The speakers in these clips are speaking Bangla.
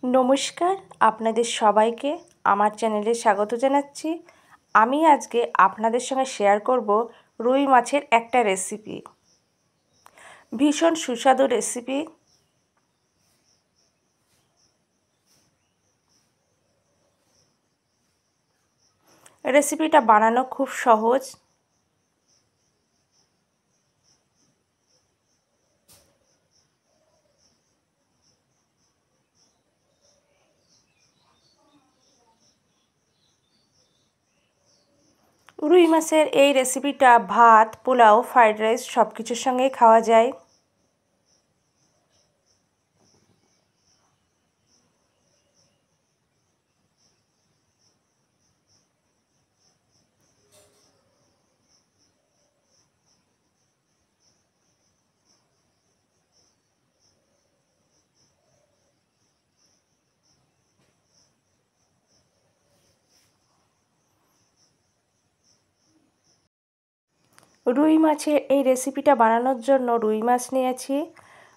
নমস্কার, আপনাদের সবাইকে আমার চ্যানেলে স্বাগত জানাচ্ছি। আমি আজকে আপনাদের সঙ্গে শেয়ার করব রুই মাছের একটা রেসিপি। ভীষণ সুস্বাদু রেসিপি। রেসিপিটা বানানো খুব সহজ। রুই মাছের এই রেসিপিটা ভাত, পোলাও, ফ্রাইড রাইস সব কিছুর সঙ্গেই খাওয়া যায়। রুই মাছের এই রেসিপিটা বানানোর জন্য রুই মাছ নিয়েছি।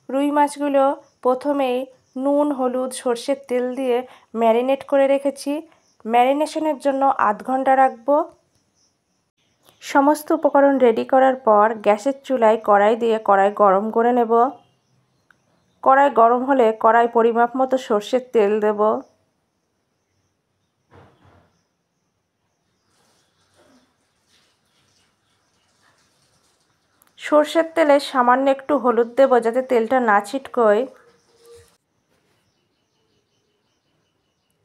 রুই মাছগুলো প্রথমেই নুন, হলুদ, সর্ষের তেল দিয়ে ম্যারিনেট করে রেখেছি। ম্যারিনেশনের জন্য আধ ঘন্টা রাখবো। সমস্ত উপকরণ রেডি করার পর গ্যাসের চুলায় কড়াই দিয়ে কড়াই গরম করে নেব। কড়াই গরম হলে কড়াই পরিমাপ মতো সর্ষের তেল দেব। সর্ষের তেলে সামান্য একটু হলুদ দেব যাতে তেলটা না ছিটকোয়।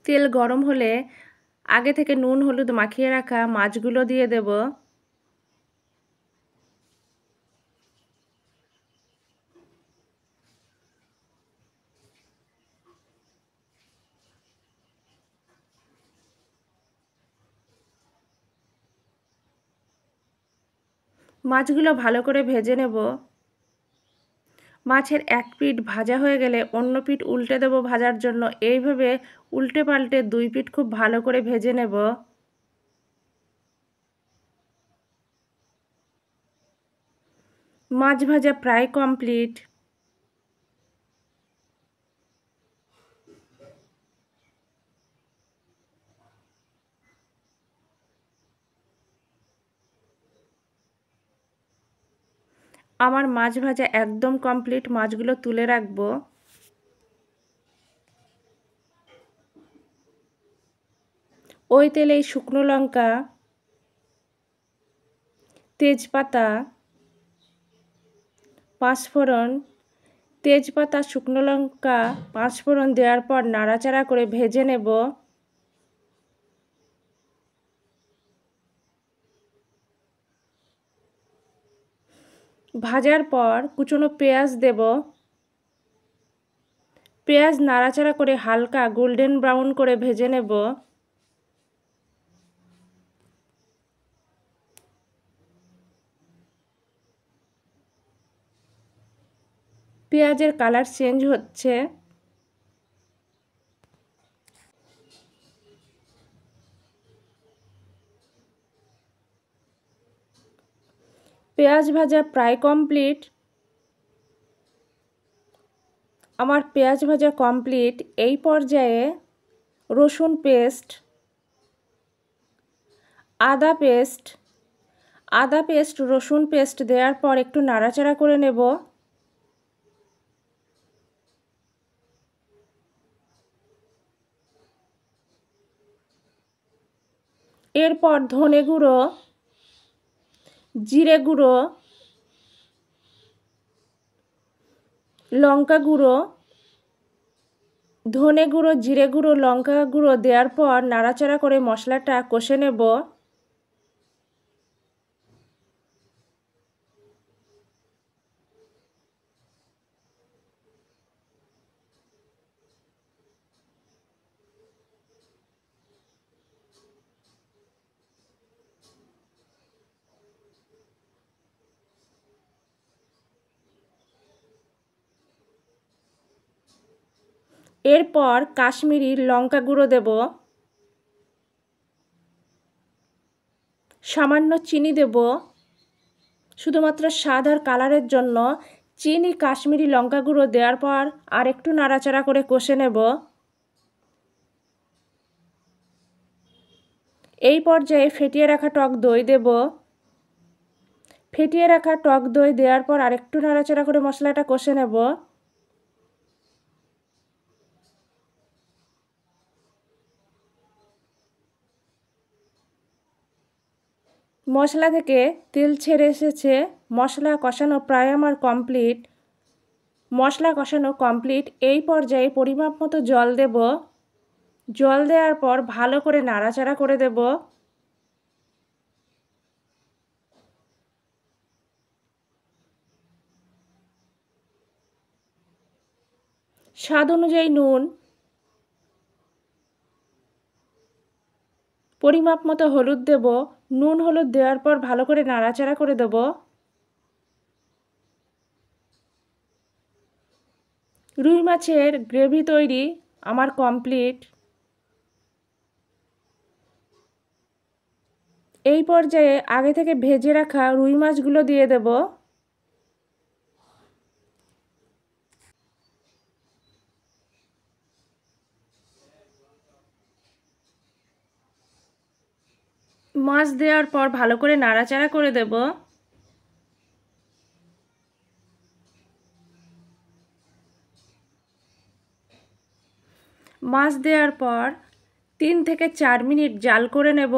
তেল গরম হলে আগে থেকে নুন হলুদ মাখিয়ে রাখা মাছগুলো দিয়ে দেব। মাছগুলো ভালো করে ভেজে নেব। মাছের এক পিঠ ভাজা হয়ে গেলে অন্য পিঠ উল্টে দেব ভাজার জন্য। এইভাবে উল্টে পাল্টে দুই পিঠ খুব ভালো করে ভেজে নেব। মাছ ভাজা প্রায় কমপ্লিট। আমার মাছ ভাজা একদম কমপ্লিট। মাছগুলো তুলে রাখবো। ওই তেলেই শুকনো লঙ্কা, তেজপাতা, পাঁচফোড়ন, তেজপাতা, শুকনো লঙ্কা, পাঁচফোড়ন দেওয়ার পর নাড়াচাড়া করে ভেজে নেব। ভাজার পর কুচনো পেঁয়াজ দেব। পেঁয়াজ নাড়াচাড়া করে হালকা গোল্ডেন ব্রাউন করে ভেজে নেব। পেঁয়াজের কালার চেঞ্জ হচ্ছে। পেঁয়াজ ভাজা প্রায় কমপ্লিট। আমার পেঁয়াজ ভাজা কমপ্লিট। এই পর্যায়ে রসুন পেস্ট, আদা পেস্ট, রসুন পেস্ট দেওয়ার পর একটু নাড়াচাড়া করে নেব। এরপর ধনে গুঁড়ো, জিরে গুঁড়ো, লঙ্কা গুঁড়ো, ধনে গুঁড়ো, জিরে গুঁড়ো, লঙ্কা গুঁড়ো দেওয়ার পর নাড়াচাড়া করে মশলাটা কষে নেব। এরপর কাশ্মীরি লঙ্কা গুঁড়ো দেব। সামান্য চিনি দেব, শুধুমাত্র স্বাদ আর কালারের জন্য। চিনি, কাশ্মীরি লঙ্কা গুঁড়ো দেওয়ার পর আর একটু নাড়াচাড়া করে কষে নেব। এই পর্যায়ে ফেটিয়ে রাখা টক দই দেব। ফেটিয়ে রাখা টক দই দেওয়ার পর আরেকটু নাড়াচাড়া করে মশলাটা কষে নেব। মশলা থেকে তেল ছেড়ে এসেছে, মশলা কষানো প্রায় আমার কমপ্লিট। মশলা কষানো কমপ্লিট। এই পর্যায়ে পরিমাপ মতো জল দেব। জল দেওয়ার পর ভালো করে নাড়াচাড়া করে দেব। স্বাদ অনুযায়ী নুন, পরিমাপ মতো হলুদ দেব। নুন হলুদ দেওয়ার পর ভালো করে নাড়াচাড়া করে দেব। রুই মাছের গ্রেভি তৈরি আমার কমপ্লিট। এই পর্যায়ে আগে থেকে ভেজে রাখা রুই মাছগুলো দিয়ে দেব। মাছ দেওয়ার পর ভালো করে নাড়াচাড়া করে দেব। মাছ দেওয়ার পর 3 থেকে 4 মিনিট জাল করে নেব।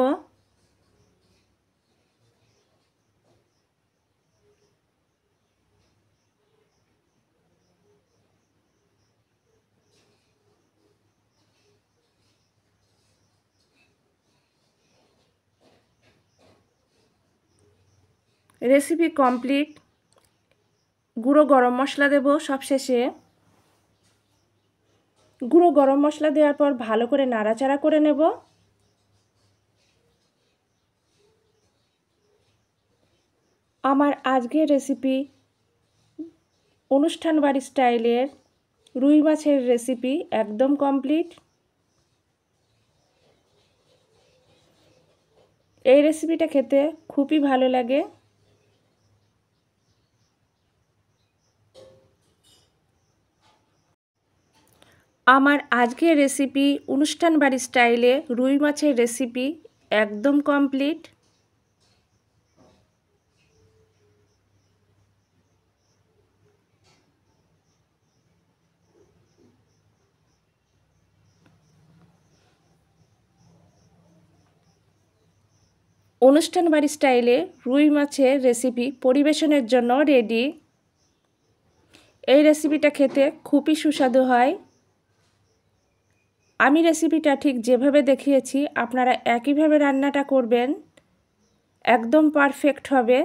Recipe complete. গুঁড়ো গরম মশলা দেব সবশেষে। গুঁড়ো গরম মশলা দেওয়ার পর ভালো করে নাড়াচাড়া করে নেব। আমার আজকের রেসিপি অনুষ্ঠান বাড়ি স্টাইলের রুই মাছের রেসিপি একদম কমপ্লিট। এই রেসিপিটা খেতে খুবই ভালো লাগে। আমার আজকের রেসিপি অনুষ্ঠান বাড়ি স্টাইলে রুই মাছের রেসিপি একদম কমপ্লিট। অনুষ্ঠান বাড়ি স্টাইলে রুই মাছের রেসিপি পরিবেশনের জন্য রেডি। এই রেসিপিটা খেতে খুবই সুস্বাদু হয়। আমি রেসিপিটা ঠিক যেভাবে দেখিয়েছি আপনারা একইভাবে রান্নাটা করবেন, একদম পারফেক্ট হবে।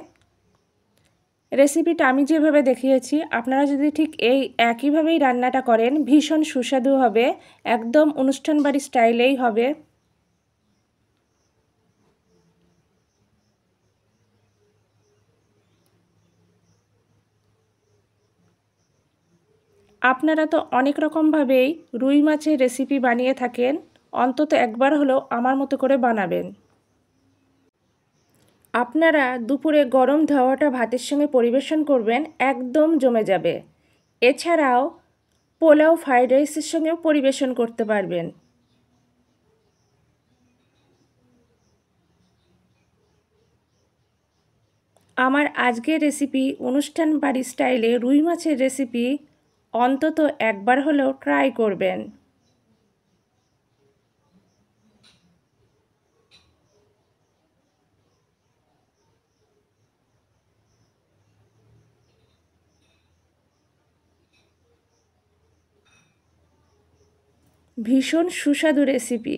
রেসিপিটা আমি যেভাবে দেখিয়েছি আপনারা যদি ঠিক এই একইভাবেই রান্নাটা করেন ভীষণ সুস্বাদু হবে, একদম অনুষ্ঠান বাড়ি স্টাইলেই হবে। আপনারা তো অনেক রকমভাবেই রুই মাছের রেসিপি বানিয়ে থাকেন, অন্তত একবার হলেও আমার মতো করে বানাবেন। আপনারা দুপুরে গরম ধোয়াটা ভাতের সঙ্গে পরিবেশন করবেন, একদম জমে যাবে। এছাড়াও পোলাও, ফ্রাইড রাইসের সঙ্গেও পরিবেশন করতে পারবেন। আমার আজকের রেসিপি অনুষ্ঠান বাড়ি স্টাইলে রুই মাছের রেসিপি অন্তত একবার হলেও ট্রাই করবেন। ভীষণ সুস্বাদু রেসিপি।